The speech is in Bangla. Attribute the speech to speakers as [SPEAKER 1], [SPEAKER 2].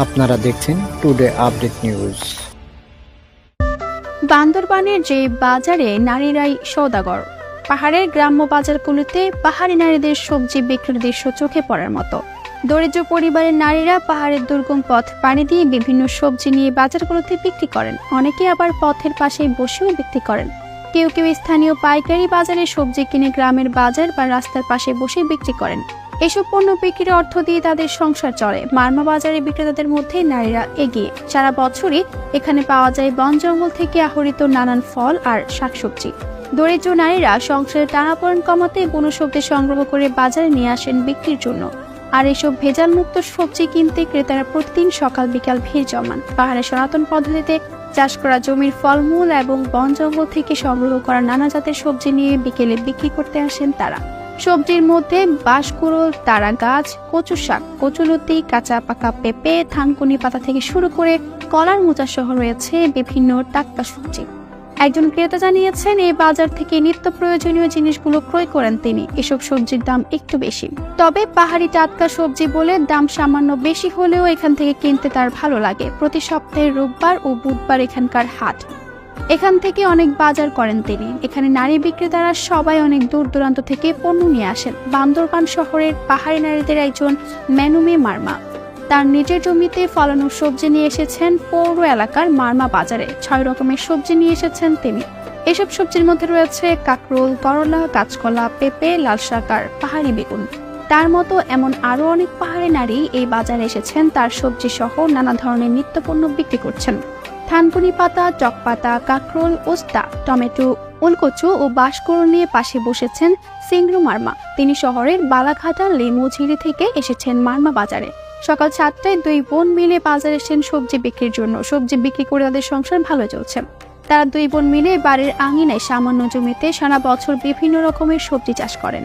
[SPEAKER 1] আপনারা দেখছেন টুডে আপডেট নিউজ।
[SPEAKER 2] বান্দরবানের যে বাজারে নারীরাই সওদাগর। পাহাড়ের গ্রাম্য বাজারগুলোতে পাহাড়ি নারীদের সবজি বিক্রির দৃশ্য চোখে পড়ার মতো। দরিদ্র পরিবারের নারীরা পাহাড়ের দুর্গম পথ পাড়ি দিয়ে বিভিন্ন সবজি নিয়ে বাজারগুলোতে বিক্রি করেন। অনেকে আবার পথের পাশেই বসেও বিক্রি করেন। কেউ কেউ স্থানীয় পাইকারি বাজারে সবজি কিনে গ্রামের বাজার বা রাস্তার পাশে বসে বিক্রি করেন। এসব পণ্য বিক্রির অর্থ দিয়ে তাদের সংসার চলে। মারমা বাজারে বিক্রেতাদের মধ্যে নারীরা এগিয়ে। সারা বছরই এখানে পাওয়া যায় বন জঙ্গল থেকে আহরিত নানান ফল আর শাকসবজি। দরিদ্র নারীরা সংসারের টানাপোড়েন কমাতে বনসবজি সংগ্রহ করে বাজারে নিয়ে আসেন বিক্রির জন্য। আর এসব ভেজাল মুক্ত সবজি কিনতে ক্রেতারা প্রতিদিন সকাল বিকাল ভিড় জমান। পাহাড়ের সনাতন পদ্ধতিতে চাষ করা জমির ফলমূল এবং বন জঙ্গল থেকে সংগ্রহ করা নানা জাতের সবজি নিয়ে বিকেলে বিক্রি করতে আসেন তারা। সবজির মধ্যে বাঁশকুড়োল, তারা গাছ, কচু শাক, কচুলতি, কাঁচা পাকা পেঁপে, থানকুনি পাতা থেকে শুরু করে কলার মোচা সহ রয়েছে বিভিন্ন টাটকা সবজি। একজন ক্রেতা জানিয়েছেন এই বাজার থেকে নিত্য প্রয়োজনীয় জিনিসগুলো ক্রয় করেন তিনি। এসব সবজির দাম একটু বেশি, তবে পাহাড়ি টাটকা সবজি বলে দাম সামান্য বেশি হলেও এখান থেকে কিনতে তার ভালো লাগে। প্রতি সপ্তাহে রোববার ও বুধবার এখানকার হাট। এখান থেকে অনেক বাজার করেন তিনি। এখানে নারী বিক্রেতারা সবাই অনেক দূর দূরান্ত থেকে পণ্য নিয়ে আসেন। বান্দরবান শহরের পাহাড়ি নারীদের একজন মেনুমে মারমা তার নিজের জমিতে ফলানো সবজি নিয়ে এসেছেন পৌর এলাকার মারমা বাজারে। 6 রকমের সবজি নিয়ে এসেছেন তিনি। এসব সবজির মধ্যে রয়েছে কাকরোল, করলা, কাঁচকলা, পেঁপে, লাল শাক আর পাহাড়ি বেগুন। তার মতো এমন আরো অনেক পাহাড়ি নারী এই বাজারে এসেছেন। তার সবজি সহ নানা ধরনের নিত্যপণ্য বিক্রি করছেন। থানকুনি পাতা, চক পাতা, কাকরোল, ওস্তা, টমেটো, উলকচু ও বাঁশকুড়োল নিয়ে পাশে বসেছেন সিংরু মারমা। তিনি শহরের বালাঘাটা লেমুঝিরি থেকে এসেছেন মারমা বাজারে। সকাল 7টায় 2 বোন মিলে বাজারে এসেছেন সবজি বিক্রির জন্য। সবজি বিক্রি করে তাদের সংসার ভালো চলছে। তারা 2 বোন মিলে বাড়ির আঙিনায় সামান্য জমিতে সারা বছর বিভিন্ন রকমের সবজি চাষ করেন।